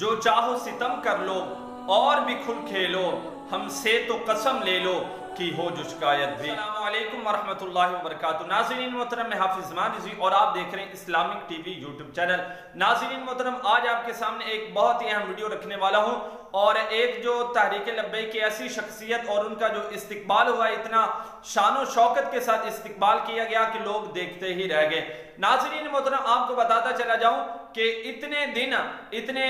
जो चाहो सितम कर लो और भी खुल खेलो, हमसे तो कसम ले लो कि हो जो शिकायत भी। अस्सलामु अलैकुम वरहमतुल्लाहि वबरकातुहू। नाज़रीन मोहतरम, मैं हाफिज़ मान रिज़वी और आप देख रहे हैं इस्लामिक टीवी यूट्यूब चैनल। नाज़रीन मोहतरम, आज आपके सामने एक बहुत ही अहम वीडियो रखने वाला हूं और एक जो तहरीक लब्बैक की ऐसी शख्सियत और उनका जो इस्तिकबाल हुआ, इतना शान शौकत के साथ इस्तिकबाल किया गया कि लोग देखते ही रह गए। नाज़रीन मोहतरम, आपको बताता चला जाऊं कि इतने दिन, इतने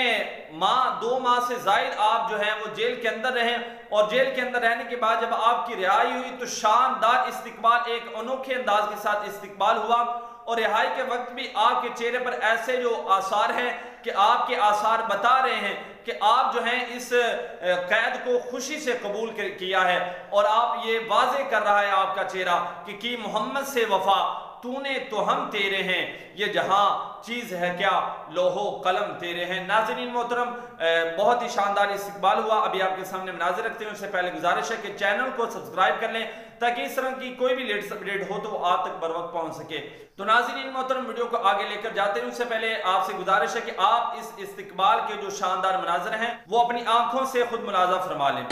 माह, 2 माह से ज़ायद आप जो है वो जेल के अंदर रहे और जेल के अंदर रहने के बाद जब आपकी रिहाई हुई तो शानदार इस्तिकबाल, एक अनोखे अंदाज के साथ इस्तिकबाल हुआ और रिहाई के वक्त भी आपके चेहरे पर ऐसे जो आसार हैं कि आपके आसार बता रहे हैं कि आप जो हैं इस कैद को खुशी से कबूल किया है और आप ये वाज़े कर रहा है आपका चेहरा कि मोहम्मद से वफा तूने तो हम तेरे हैं, ये जहां चीज है क्या लोहो कलम तेरे हैं। नाज़रीन मोहतरम, बहुत ही शानदार इस्तिकबाल हुआ। अभी आपके सामने मनाज़िर रखते हैं, उससे पहले गुजारिश है कि चैनल को सब्सक्राइब कर लें ताकि इस तरह की कोई भी लेटेस्ट अपडेट हो तो वो आप तक बर वक्त पहुंच सके। तो नाज़रीन मोहतरम, वीडियो को आगे लेकर जाते हैं उससे पहले आपसे गुजारिश है कि आप इस इस्तिकबाल के जो शानदार मनाज़िर हैं वो अपनी आंखों से खुद मुलाज़ा फरमा लें।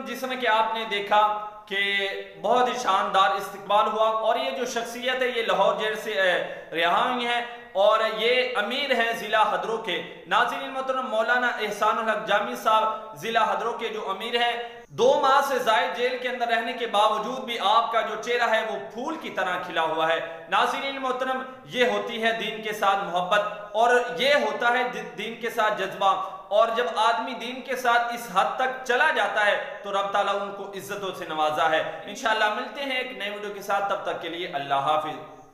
जिस समय कि आपने देखा कि बहुत ही शानदार इस्तिकबाल हुआ और ये जो शख्सियत है ये लाहौर जेल से रिहा हुई है और ये अमीर हैं ज़िला हदरों के। नाज़रीन मोहतरम, मौलाना एहसानुल हक जामी साहब ज़िला हदरों के जो अमीर हैं, 2 माह से ज़ायद जेल के अंदर रहने के बावजूद भी आपका जो चेहरा है वो फूल की तरह खिला हुआ है। नाज़रीन मोहतरम, ये होती है दीन के साथ मोहब्बत और ये होता है दीन के साथ जज्बा। और जब आदमी दीन के साथ इस हद तक चला जाता है तो रब ताला उनको इज्जतों से नवाजा है। इंशाअल्लाह मिलते हैं एक नए वीडियो के साथ, तब तक के लिए अल्लाह हाफिज।